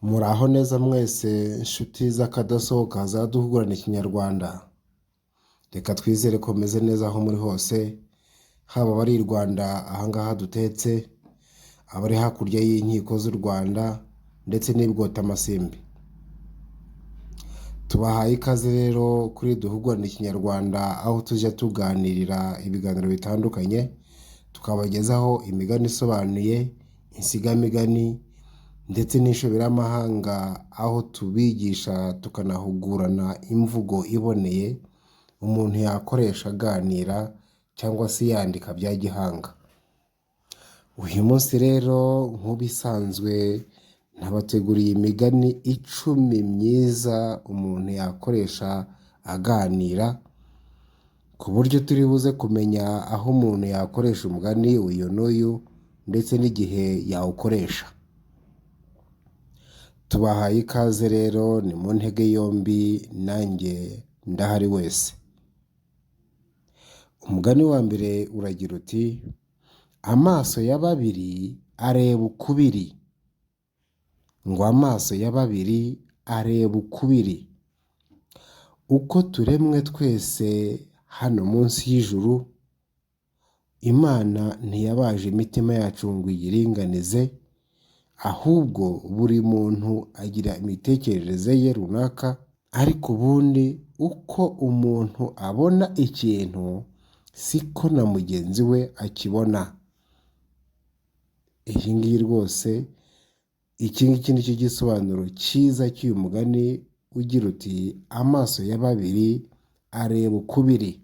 Muraho neza mwese inshuti z'akadasohoka za Duhugurane Ikinyarwanda. Reka twizere ko meze neza aho muri hose, haba abari i Rwanda ahangaha dutetse, abari hakurya y'inkiko z'u Rwanda ndetse n'ibwota amasimbi. Tubahaye ikaze rero kuri Duhugurane Ikinyarwanda, aho tujya tuganirira ibiganiro bitandukanye, tukabagezaho imigani isobanuye, insigamigani ndetse n'ishoberamahanga, aho tubigisha tukanahugurana imvugo iboneye umuntu yakoresha aganira cyangwa se yandika bya gihanga. Uyu munsi rero nk'ubisanzwe nabateguriye imigani 10 myiza umuntu yakoresha aganira, ku buryo turi buze kumenya aho umuntu yakoresha umugani uyu n'uyu ndetse n'igihe yawukoresha. Tubahaye ikaze rero, ni mu ntege yombi, nanjye ndahari wese. Umugani wa mbere uragira uti: amaso ya babiri areba ukubiri. Ngo amaso ya babiri areba ukubiri. Uko turemwe twese hano munsi y'ijuru, Imana ntiyabaje imitima yacu ngo iyiringanize, ahubwo buri muntu agira imitekerereze ye runaka, ariko ubundi uko umuntu abona ikintu siko na mugenzi we akibona. Iyi ngiyi rwose, iki ngiki ni cyo gisobanuro cyiza cy'uyu mugani ugira uti: amaso ya babiri areba ukubiri.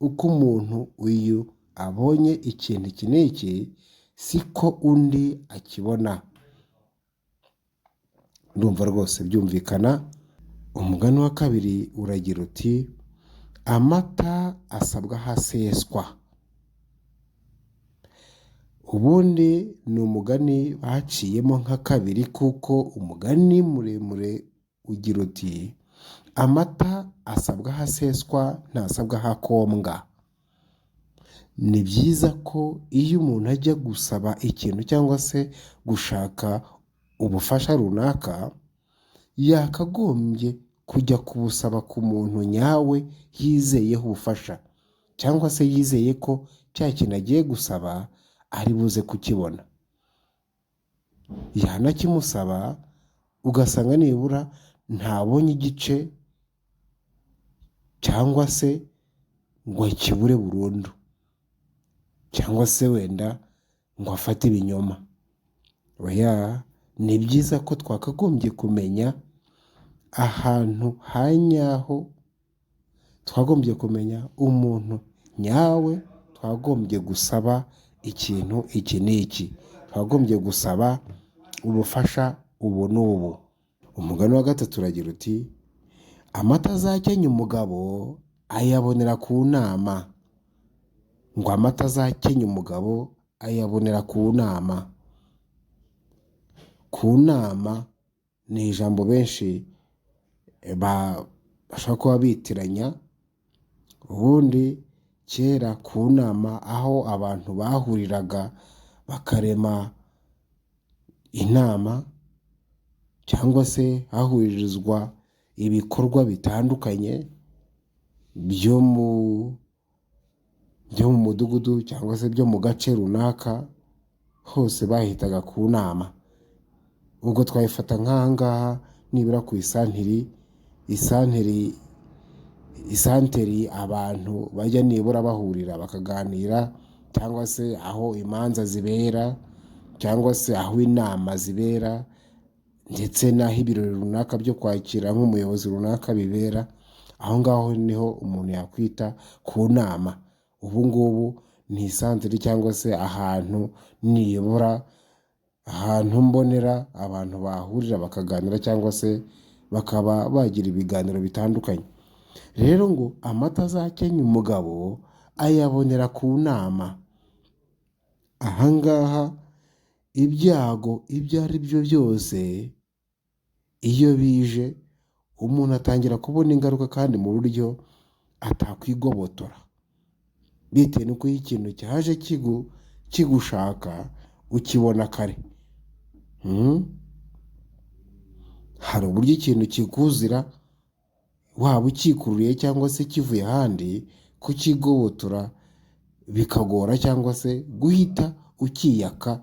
Uko umuntu uyu abonye ikintu iki n'iki siko undi akibona. Ndumva rwose byumvikana. Umugani wa kabiri uragira uti: amata asabwa ahaseswa. Ubundi ni umugani baciyemo nka kabiri, kuko umugani muremure ugira uti: amata asabwa ahaseswa ntasabwa ahakombwa. Ni byiza ko iyo umuntu ajya gusaba ikintu cyangwa se gushaka ubufasha runaka, yakagombye kujya kubusaba ku muntu nyawe yizeyeho ubufasha, cyangwa se yizeye ko cya kintu agiye gusaba ari buze kukibona. Yanakimusaba ugasanga nibura ntabonye igice, cyangwa se ngo akibure burundu, cyangwa se wenda ngo afate ibinyoma. Oya, ni byiza ko twakagombye kumenya ahantu ha nyaho, twagombye kumenya umuntu nyawe twagombye gusaba ikintu iki n'iki, twagombye gusaba ubufasha ubu n'ubu. Umugani wa gatatu uragira uti: amata azakenya umugabo ayabonera ku nama. Ngo amata azakenya umugabo ayabonera ku nama. Ku nama ni ijambo benshi bashobora kuba bitiranya. Ubundi kera ku nama, aho abantu bahuriraga bakarema inama, cyangwa se hahuririzwa ibikorwa bitandukanye byo mu mudugudu cyangwa se byo mu gace runaka, hose bahitaga ku nama. Ubwo twayifata nk'aha ngaha nibura ku isanteri abantu bajya nibura bahurira bakaganira, cyangwa se aho imanza zibera, cyangwa se aho inama zibera, ndetse n'aho ibirori runaka byo kwakira nk'umuyobozi runaka bibera. Aho ngaho niho umuntu yakwita ku nama. Ubu ngubu ni isanteri cyangwa se ahantu nibura, ahantu mbonera abantu bahurira bakaganira, cyangwa se bakaba bagira ibiganiro bitandukanye. Rero ngo amata azakenya umugabo ayabonera ku nama. Aha ngaha ibyago ibyo ari byo byose iyo bije, umuntu atangira kubona ingaruka, kandi mu buryo atakwigobotora, bitewe n'uko iyo ikintu cyaje kigushaka ukibona kare. hari uburyo ikintu kikuzira waba ukikururiye cyangwa se kivuye ahandi, kukigobotora bikagora cyangwa se guhita ukiyaka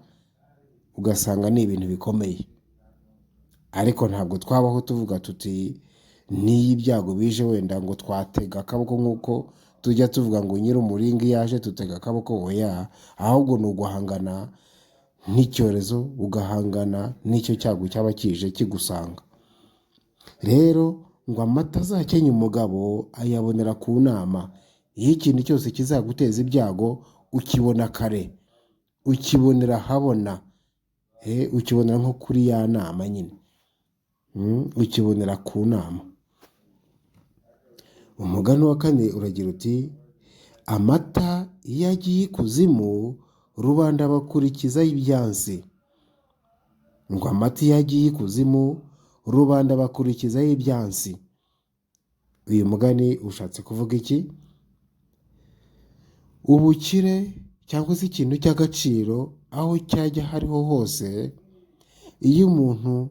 ugasanga ni ibintu bikomeye. Ariko ntabwo twabaho tuvuga tuti n'iyo ibyago bije wenda ngo twatega akaboko nk'uko tujya tuvuga ngo nyir'umuringa iyo yaje tutega akaboko, oya, ahubwo ni uguhangana n'icyorezo, ugahangana n'icyo cyago cyaba kije kigusanga. Rero ngo amata azakenya umugabo ayabonera ku nama. Iyo ikintu cyose kizaguteza ibyago ukibona kare, ukibonera ahabona, ukibonera nko kuri ya nama nyine, ukibonera ku nama. Umugani wa kane uragira uti amata iyo agiye ikuzimu rubanda bakurikizaho ibyansi. Ngo amata iyo agiye ikuzimu rubanda bakurikizaho ibyansi. Uyu mugani ushatse kuvuga iki? Ubukire cyangwa se ikintu cy'agaciro aho cyajya hariho hose, iyo umuntu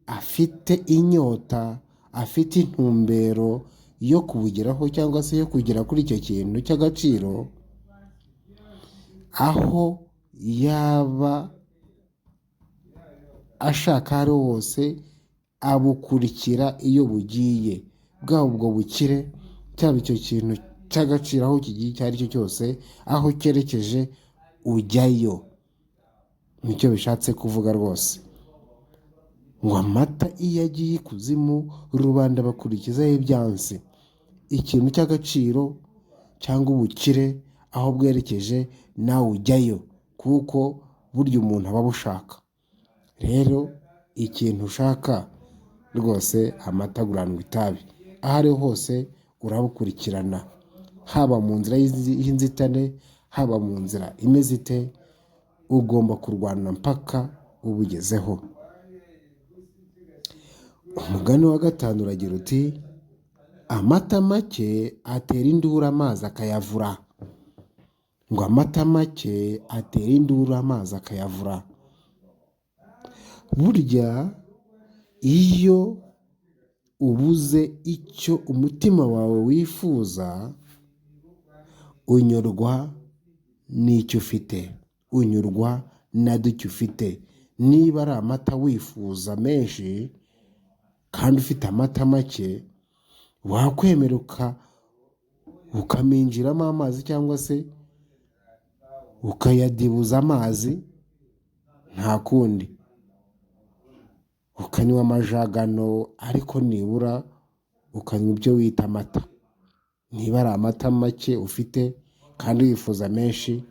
afite inyota, afite intumbero yo kubugeraho cyangwa se yo kugera kuri icyo kintu cy'agaciro, aho yaba ashaka ari hose abukurikira iyo bugiye, bwaba ubwo bukire cyaba icyo kintu cy'agaciro aho kigiye icyo ari cyo cyose, aho cyerekeje ujyayo. Nicyo bishatse kuvuga rwose, ngo amata iyo agiye ikuzimu rubanda bakurikizaho ibyansi. Ikintu cy'agaciro cyangwa ubukire aho bwerekeje nawe ujyayo, kuko burya umuntu aba abushaka. Rero ikintu ushaka rwose amata aguranwa itabi, aho ariho hose urabukurikirana, haba mu nzira y'inzitane, haba mu nzira imeze ite, ugomba kurwana mpaka ubugezeho. Umugani wa gatanu uragira uti amata make atera induru amazi akayavura. Ngo amata make atera induru amazi akayavura. Burya iyo ubuze icyo umutima wawe wifuza, unyurwa n'icyo ufite, unyurwa na duke ufite. Niba ari amata wifuza menshi kandi ufite amata make, wakwemera ukaminjiramo amazi cyangwa se ukayadibuza amazi, nta kundi, ukanywa amajagano, ariko nibura ukanywa ibyo wita amata. Niba ari amata make ufite kandi wifuza menshi,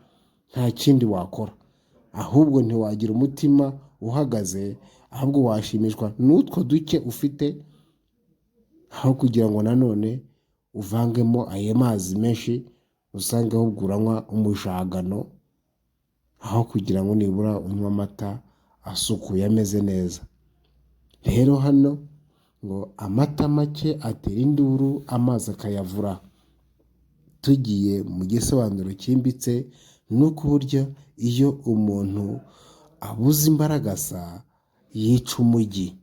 nta kindi wakora, ahubwo ntiwagira umutima uhagaze, ahubwo washimishwa n'utwo duke ufite, aho kugira ngo nanone uvangemo ayo mazi menshi usange ahubwo uranywa umujagano, aho kugira ngo nibura unywe amata asukuye ameze neza. Rero hano ngo amata make atera induru amazi akayavura. Tugiye mu gisobanuro cyimbitse, nuko burya iyo umuntu abuze imbaraga asa yica umujyi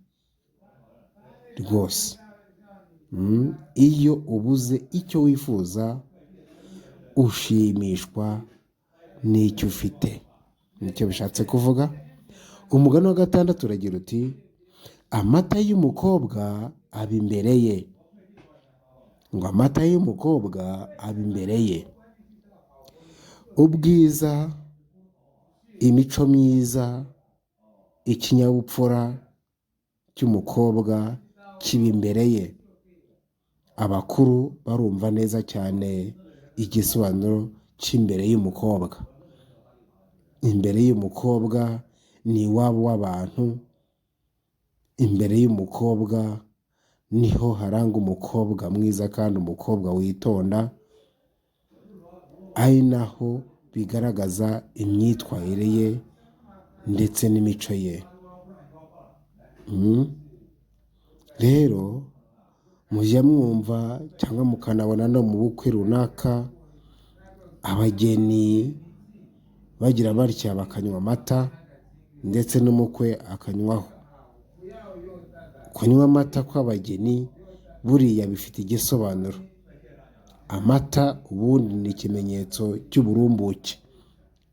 rwose. Iyo ubuze icyo wifuza ushimishwa n'icyo ufite, nicyo bishatse kuvuga. Umugani wa gatandatu uragira uti amata y'umukobwa aba imbere ye. Ngo amata y'umukobwa aba imbere ye. Ubwiza, imico myiza, ikinyabupfura cy'umukobwa kiba imbere ye. Abakuru barumva neza cyane igisobanuro cy'imbere y'umukobwa. Imbere y'umukobwa ni iwabo w'abantu, imbere y'umukobwa niho haranga umukobwa mwiza kandi umukobwa witonda, ari naho bigaragaza imyitwarire ye ndetse n'imico ye. Rero mujya mwumva cyangwa mukanabona no mu bukwe runaka abageni bagira batya bakanywa amata ndetse n'umukwe akanywaho. kunywa amata kw'abageni buriya bifite igisobanuro. Amata ubundi ni ikimenyetso cy'uburumbuke,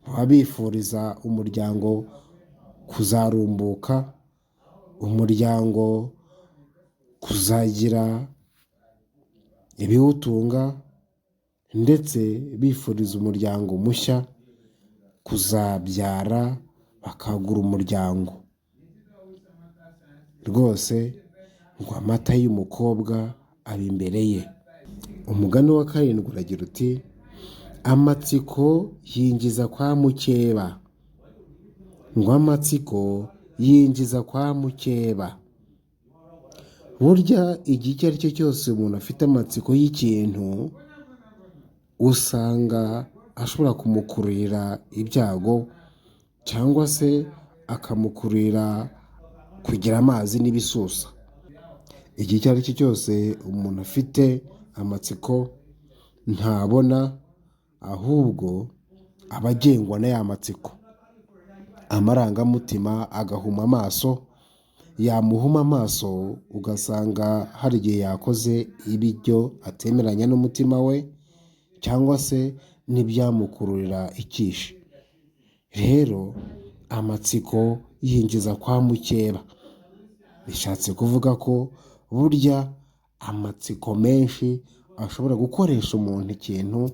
baba bifuriza umuryango kuzarumbuka, umuryango kuzagira ibiwutunga, ndetse bifuriza umuryango mushya kuzabyara bakagura umuryango. Rwose ngo amata y'umukobwa aba imbere ye. Umugani wa karindwi uragira uti amatsiko yinjiza kwa mukeba. Ngo amatsiko yinjiza kwa mukeba. Burya igihe icyo ari cyo cyose umuntu afite amatsiko y'ikintu, usanga ashobora kumukururira ibyago, cyangwa se akamukururira kugira amazi n'ibisusa. Igihe icyo ari cyo cyose umuntu afite amatsiko ntabona, ahubwo aba agengwa na ya matsiko. Amarangamutima agahuma amaso, yamuhuma amaso ugasanga hari igihe yakoze ibiryo atemeranya n'umutima we, cyangwa se n'ibyamukururira ikishi. Rero amatsiko yinjiza kwa mukeba. Bishatse kuvuga ko burya amatsiko menshi ashobora gukoresha umuntu ikintu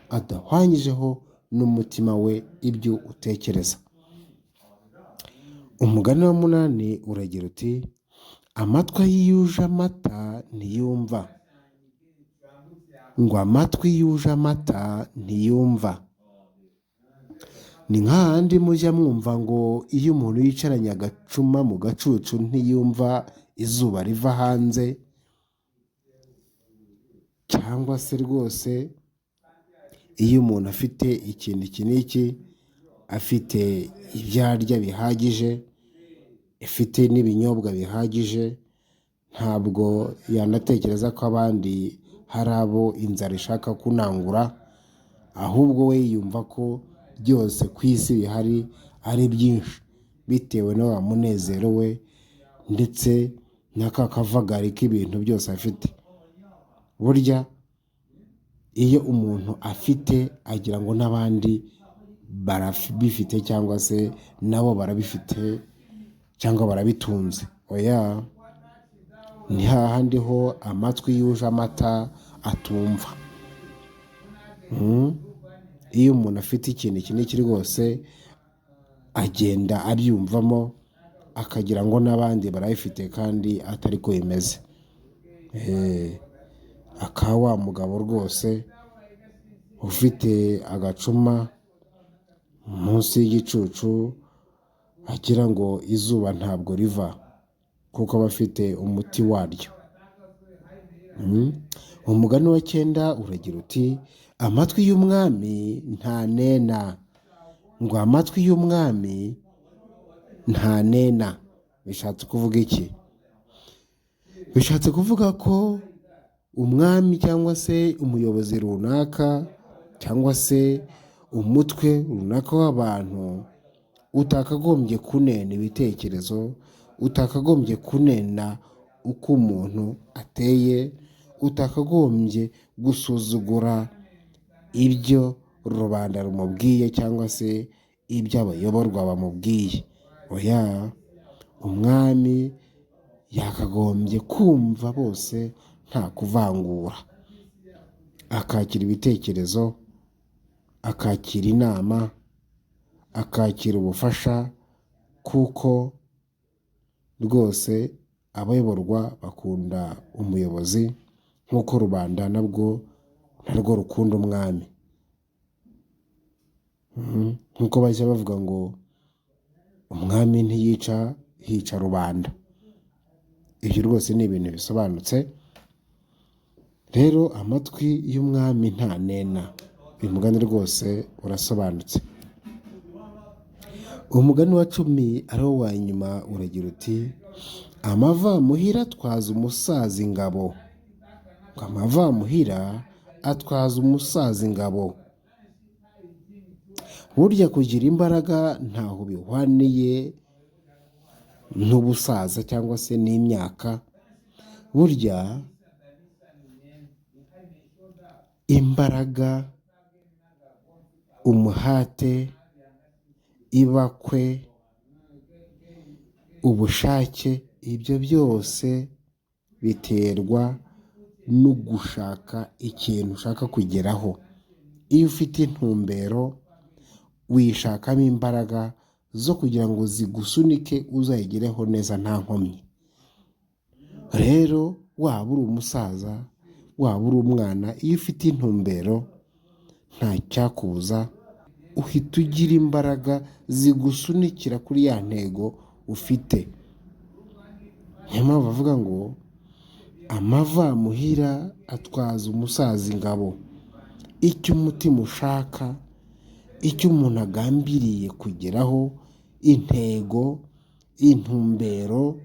adahwanyijeho n'umutima we ibyo utekereza. Umugani wa munani uragira uti amatwi yuje amata ntiyumva. Ngo amatwi yuje amata ntiyumva. Ni nk'ahandi mujya mwumva ngo iyo umuntu yicaranye agacuma mu gacucu ntiyumva izuba riva hanze, cyangwa se rwose iyo umuntu afite ikintu iki n'iki, afite ibyo arya bihagije, afite n'ibinyobwa bihagije, ntabwo yanatekereza ko abandi hari abo inzara ishaka kunangura, ahubwo we yumva ko byose ku isi bihari ari byinshi, bitewe na wa munezero we ndetse n'aka kavagari k'ibintu byose afite. Burya iyo umuntu afite agira ngo n'abandi barabifite, cyangwa se nabo barabifite cyangwa barabitunze. Oya, ni hahandi ho amatwi yuje amata atumva. Iyo umuntu afite ikintu iki n'iki rwose agenda abyumvamo, akagira ngo n'abandi barabifite kandi atari ko bimeze. Aka wa mugabo rwose ufite agacuma munsi y'igicucu agira ngo izuba ntabwo riva, kuko aba afite umuti waryo. Umugani wa 9 uragira uti amatwi y'umwami ntanena. Ngo amatwi y'umwami ntanena. Bishatse kuvuga iki? Bishatse kuvuga ko umwami cyangwa se umuyobozi runaka, cyangwa se umutwe runaka w'abantu utakagombye kunena ibitekerezo, utakagombye kunena uko umuntu ateye, utakagombye gusuzugura ibyo rubanda rumubwiye cyangwa se ibyo abayoborwa bamubwiye. Oya, umwami yakagombye kumva bose nta kuvangura, akakira ibitekerezo, akakira inama, akakira ubufasha, kuko rwose abayoborwa bakunda umuyobozi nk'uko rubanda narwo rukunda umwami. Nk'uko bajya bavuga ngo umwami ntiyica, hica rubanda. Ibyo rwose ni ibintu bisobanutse. Rero amatwi y'umwami ntanena. Uyu mugani rwose urasobanutse. Umugani wa 10 ari wo wa nyuma uragira uti amavamuhira atwaza umusaza ingabo. Ngo amavamuhira atwaza umusaza ingabo. Burya kugira imbaraga ntaho bihwaniye n'ubusaza cyangwa se n'imyaka. Burya imbaraga, umuhate, ibakwe, ubushake, ibyo byose biterwa no gushaka ikintu ushaka kugeraho. Iyo ufite intumbero wishakamo imbaraga zo kugira ngo zigusunike uzayigereho neza nta nkomyi. Rero waba uri umusaza, waba uri umwana, iyo ufite intumbero nta cyakubuza uhita ugira imbaraga zigusunikira kuri ya ntego ufite. Niyo mpamvu bavuga ngo amavamuhira atwaza umusaza ingabo. Icyo umutima ushaka, icyo umuntu agambiriye kugeraho, intego, intumbero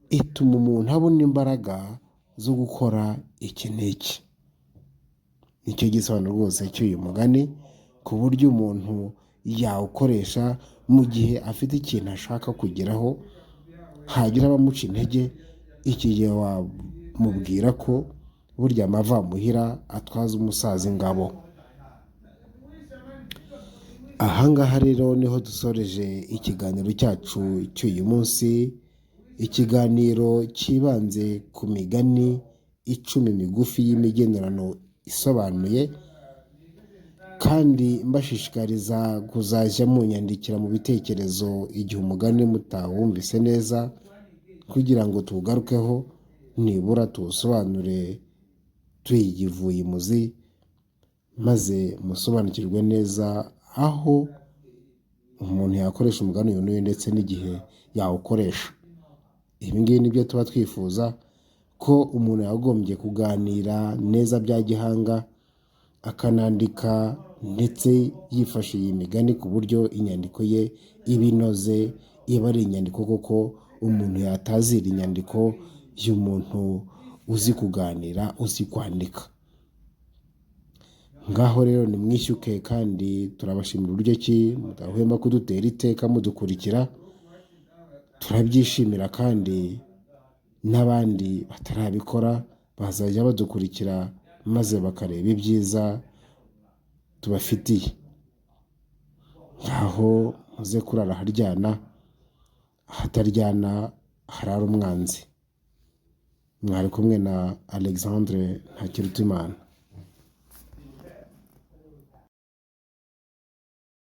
ituma umuntu abona imbaraga zo gukora iki n'iki. Nicyo gisobanuro rwose cy'uyu mugani, ku buryo umuntu yawukoresha mu gihe afite ikintu ashaka kugeraho, hagira abamuca intege, iki gihe wamubwira ko burya amavamuhira atwaza umusaza ingabo. Ahangaha rero niho dusoreje ikiganiro cyacu cy'uyu munsi, ikiganiro cyibanze ku migani 10 migufi y'imigenurano isobanuye, kandi mbashishikariza kuzajya munyandikira mu bitekerezo igihe umugani mutawumvise neza, kugira ngo tuwugarukeho, nibura tuwusobanure tuyivuye imuzi, maze musobanukirwe neza aho umuntu yakoresha umugani uyu n'uyu ndetse n'igihe yawukoresha. Ibi ngibi nibyo tuba twifuza, ko umuntu yagombye kuganira neza bya gihanga, akanandika ndetse yifashe iyi migani ku buryo inyandiko ye iba inoze, iba ari inyandiko koko umuntu yatazira inyandiko y'umuntu uzi kuganira, uzi kwandika. Ngaho rero nimwishyuke, kandi turabashimira uburyo ki mudahwema kudutera iteka mudukurikira. Turabyishimira, kandi n'abandi batarabikora bazajya badukurikira maze bakareba ibyiza tubafitiye. Ngaho muze kurara haryana, ahataryana harara umwanzi. Mwari kumwe na Alexandre Ntakirutimana.